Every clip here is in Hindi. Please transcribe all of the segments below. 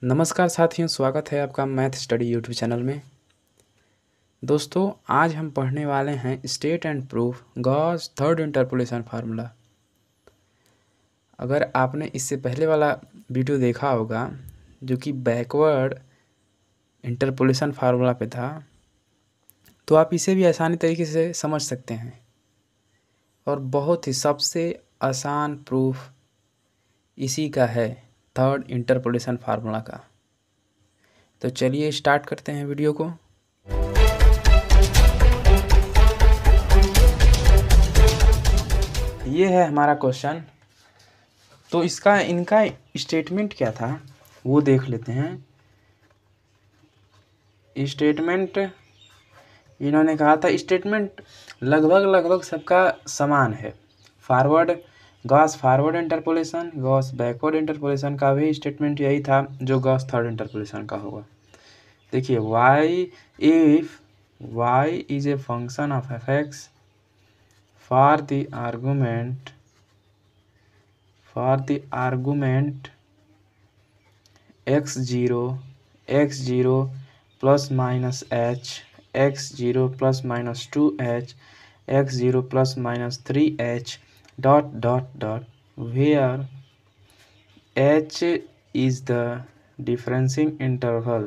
नमस्कार साथियों, स्वागत है आपका मैथ स्टडी यूट्यूब चैनल में। दोस्तों, आज हम पढ़ने वाले हैं state and proof Gauss third interpolation formula. अगर आपने इससे पहले वाला वीडियो देखा होगा जो कि बैकवर्ड इंटरपोलेशन फार्मूला पे था, तो आप इसे भी आसानी तरीके से समझ सकते हैं। और बहुत ही सबसे आसान प्रूफ इसी का है, थर्ड इंटरपोलेशन फार्मूला का। तो चलिए स्टार्ट करते हैं वीडियो को। ये है हमारा क्वेश्चन। तो इनका स्टेटमेंट क्या था वो देख लेते हैं। स्टेटमेंट इन्होंने कहा था, स्टेटमेंट लगभग सबका समान है। Gauss forward interpolation, Gauss backward interpolation का भी स्टेटमेंट यही था जो गॉस थर्ड इंटरपोलेशन का होगा। देखिए, if y is a function of fx for the argument x0 plus minus h, x0 plus minus 2h, x0 plus minus 3h where h is the differencing interval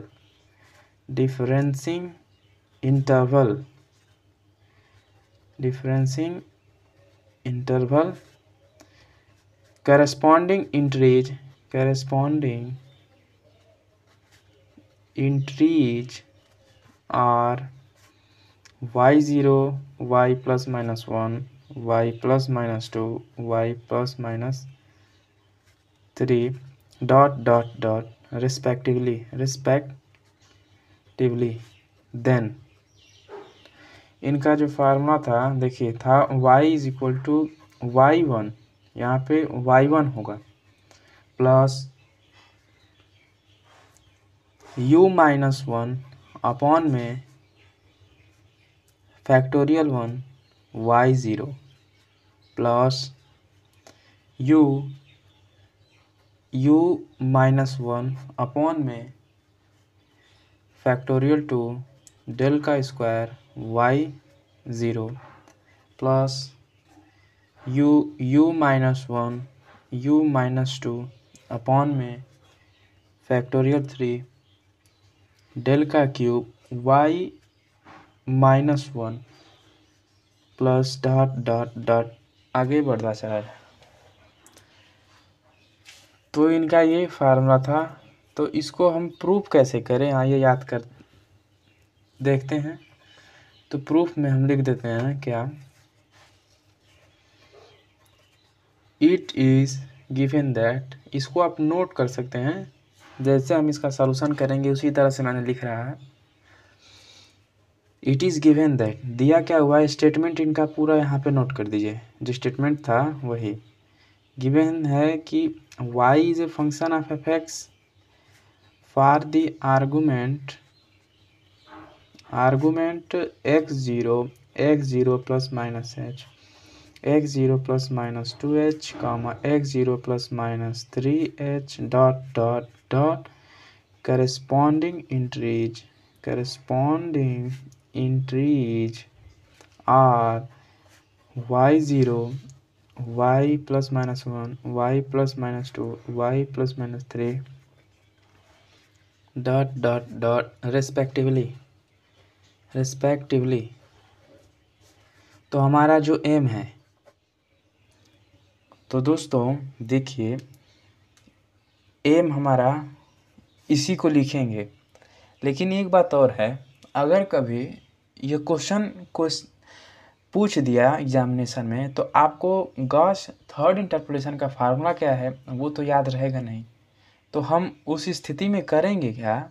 corresponding integers are y0 y plus minus 1 y plus minus 2 y plus minus 3 respectively। Then इनका जो फार्मूला था, देखिए, था y is equal to y1, यहाँ पे y1 होगा, प्लस u माइनस 1 अपॉन में factorial 1 y0 plus u minus 1 upon में फैक्टोरियल 2 डेल का square y0 plus u minus 1 u minus 2 upon में फैक्टोरियल 3 डेल का cube y minus 1 plus dot आगे बढ़ता चला जाए। तो इनका ये फार्मूला था। तो इसको हम प्रूफ कैसे करें, आइए याद कर देखते हैं। तो प्रूफ में हम लिख देते हैं क्या, इट इज गिवन दैट, इसको आप नोट कर सकते हैं, जैसे हम इसका सॉल्यूशन करेंगे उसी तरह से मैंने लिख रहा है। इट इज गिवन दैट, दिया क्या हुआ है, स्टेटमेंट इनका पूरा यहाँ पे नोट कर दीजिए। जो स्टेटमेंट था वही गिवन है कि y is a function of fx for the argument x0 plus minus h, x0 plus minus 2h, x0 plus minus 3h dot corresponding integers are y0 y plus minus 1 y plus minus 2 y plus minus 3 dot respectively. तो हमारा जो एम है, तो दोस्तों देखिए, एम हमारा इसी को लिखेंगे। लेकिन एक बात और है, अगर कभी ये क्वेश्चन को पूछ दिया एग्जामिनेशन में, तो आपको गॉस थर्ड इंटरपोलेशन का फार्मूला क्या है वो तो याद रहेगा नहीं। तो हम उस स्थिति में करेंगे क्या,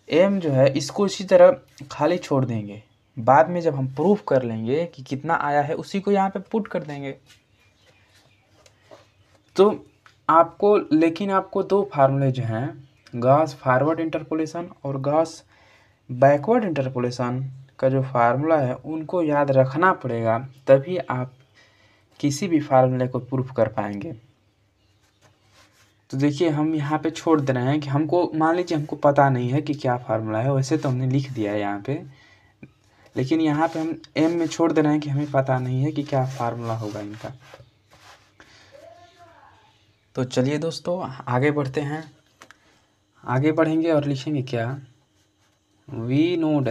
एम जो है इसको इसी तरह खाली छोड़ देंगे। बाद में जब हम प्रूफ कर लेंगे कि कितना आया है, उसी को यहाँ पे पुट कर देंगे। तो आपको दो फार्मूले जो हैं, गॉस फॉरवर्ड इंटरपोलेशन और गॉस बैकवर्ड इंटरपोलेशन का जो फार्मूला है उनको याद रखना पड़ेगा, तभी आप किसी भी फार्मूले को प्रूफ कर पाएंगे। तो देखिए हम यहाँ पे छोड़ दे रहे हैं कि हमको, मान लीजिए हमको पता नहीं है कि क्या फार्मूला है, वैसे तो हमने लिख दिया है यहाँ पे, लेकिन यहाँ पे हम एम में छोड़ दे रहे हैं कि हमें पता नहीं है कि क्या फार्मूला होगा इनका। तो चलिए दोस्तों आगे बढ़ते हैं, आगे बढ़ेंगे और लिखेंगे क्या, we know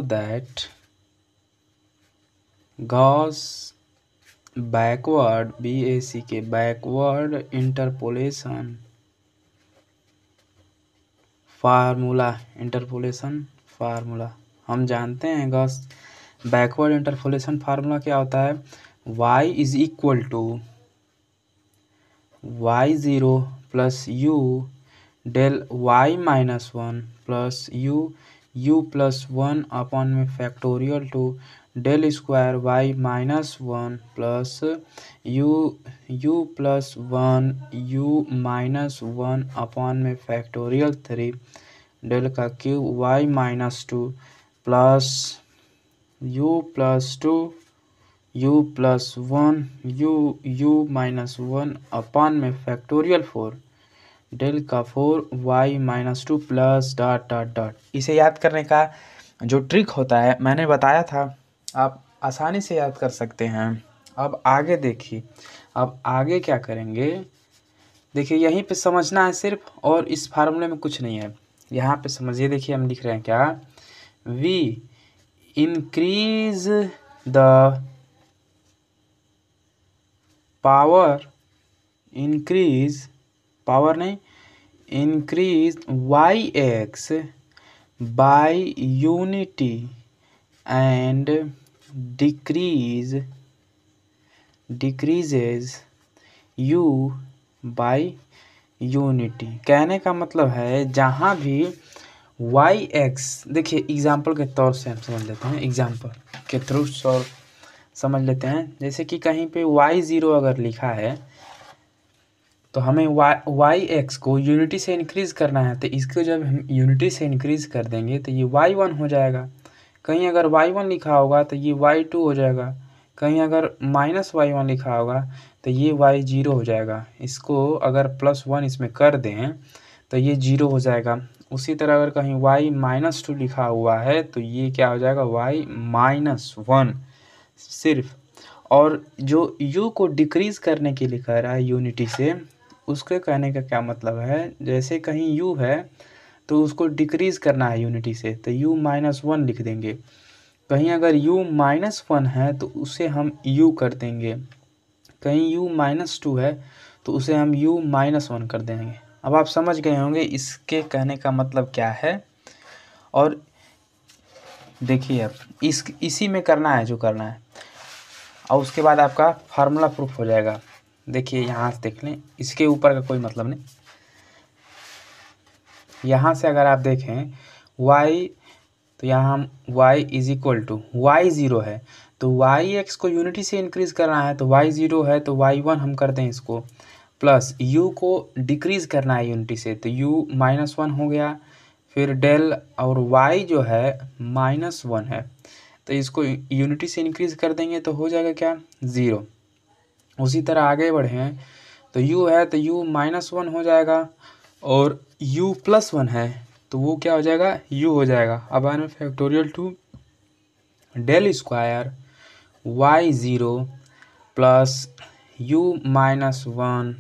that Gauss backward, BACK backward interpolation formula, हम जानते हैं गॉस बैकवर्ड इंटरपोलेशन फार्मूला क्या होता है, y is equal to y0 plus u del y minus 1 plus u plus 1 upon में factorial two del square y minus 1 plus u plus 1 u minus 1 upon में फैक्टोरियल 3 डेल का cube y minus 2 plus u plus 2 u plus 1 u minus 1 upon में फैक्टोरियल 4 डेल का 4 y minus 2 plus dot dot dot. इसे याद करने का जो ट्रिक होता है मैंने बताया था, आप आसानी से याद कर सकते हैं। अब आगे देखिए, अब आगे क्या करेंगे, देखिए यहीं पे समझना है सिर्फ, और इस फार्मूले में कुछ नहीं है। यहाँ पे समझिए, देखिए हम लिख रहे हैं क्या, we increase the power, increase yx by unity and decreases u by unity. कहने का मतलब है जहाँ भी yx, देखिए एग्जाम्पल के तौर से हम समझ लेते हैं, एग्जाम्पल के थ्रू समझ लेते हैं। जैसे कि कहीं पे y0 अगर लिखा है तो हमें yx को यूनिटी से इंक्रीज़ करना है, तो इसको जब हम यूनिटी से इंक्रीज़ कर देंगे तो ये y1 हो जाएगा। कहीं अगर y1 लिखा होगा तो ये y2 हो जाएगा, कहीं अगर माइनस y1 लिखा होगा तो ये y0 हो जाएगा। इसको अगर +1 इसमें कर दें तो ये 0 हो जाएगा। उसी तरह अगर कहीं y माइनस 2 लिखा हुआ है तो ये क्या हो जाएगा, y माइनस 1 सिर्फ। और जो u को डिक्रीज़ करने के लिए कह रहा है यूनिटी से, उसके कहने का क्या मतलब है, जैसे कहीं u है तो उसको डिक्रीज़ करना है यूनिटी से, तो u माइनस 1 लिख देंगे। कहीं अगर u माइनस 1 है तो उसे हम u कर देंगे, कहीं u माइनस 2 है तो उसे हम u माइनस 1 कर देंगे। अब आप समझ गए होंगे इसके कहने का मतलब क्या है। और देखिए अब इसी में करना है जो करना है, और उसके बाद आपका फार्मूला प्रूफ हो जाएगा। देखिए यहाँ से देख लें, इसके ऊपर का कोई मतलब नहीं। यहाँ से अगर आप देखें y, तो यहाँ हम y is equal to y0 है तो yx को यूनिटी से इंक्रीज़ करना है, तो y0 है तो y1 हम कर दें इसको, प्लस u को डिक्रीज़ करना है यूनिटी से, तो u माइनस 1 हो गया। फिर डेल और y जो है माइनस 1 है तो इसको यूनिटी से इंक्रीज़ कर देंगे तो हो जाएगा क्या, 0। उसी तरह आगे बढ़ें तो u है तो u माइनस 1 हो जाएगा, और u प्लस 1 है तो वो क्या हो जाएगा, u हो जाएगा। अब आने factorial two del square y0 plus u minus 1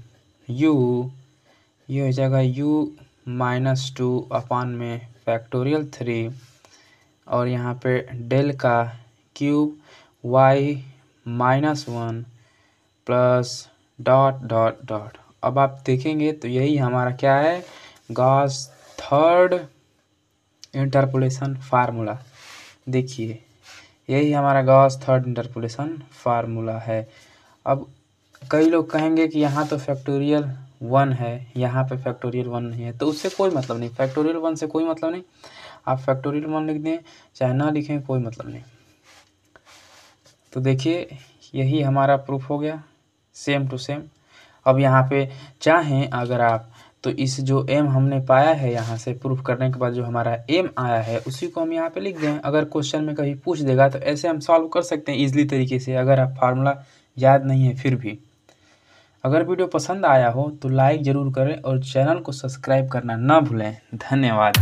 ये हो जाएगा u माइनस 2 अपॉन में फैक्टोरियल 3, और यहाँ पे डेल का cube y minus 1 plus dot dot dot. अब आप देखेंगे तो यही हमारा क्या है, गॉस थर्ड इंटरपोलेशन फार्मूला। देखिए यही हमारा गॉस थर्ड इंटरपोलेशन फार्मूला है। अब कई लोग कहेंगे कि यहाँ तो फैक्टोरियल 1 है, यहाँ पे फैक्टोरियल 1 नहीं है, तो उससे कोई मतलब नहीं, फैक्टोरियल 1 से कोई मतलब नहीं। आप फैक्टोरियल 1 लिख दें चाहे ना लिखें, कोई मतलब नहीं। तो देखिए यही हमारा प्रूफ हो गया, सेम टू सेम। अब यहाँ पे चाहें अगर आप तो इस जो m हमने पाया है यहाँ से प्रूफ करने के बाद जो हमारा m आया है उसी को हम यहाँ पे लिख दें। अगर क्वेश्चन में कभी पूछ देगा तो ऐसे हम सॉल्व कर सकते हैं इजीली तरीके से, अगर आप फार्मूला याद नहीं है फिर भी। अगर वीडियो पसंद आया हो तो लाइक ज़रूर करें और चैनल को सब्सक्राइब करना ना भूलें। धन्यवाद।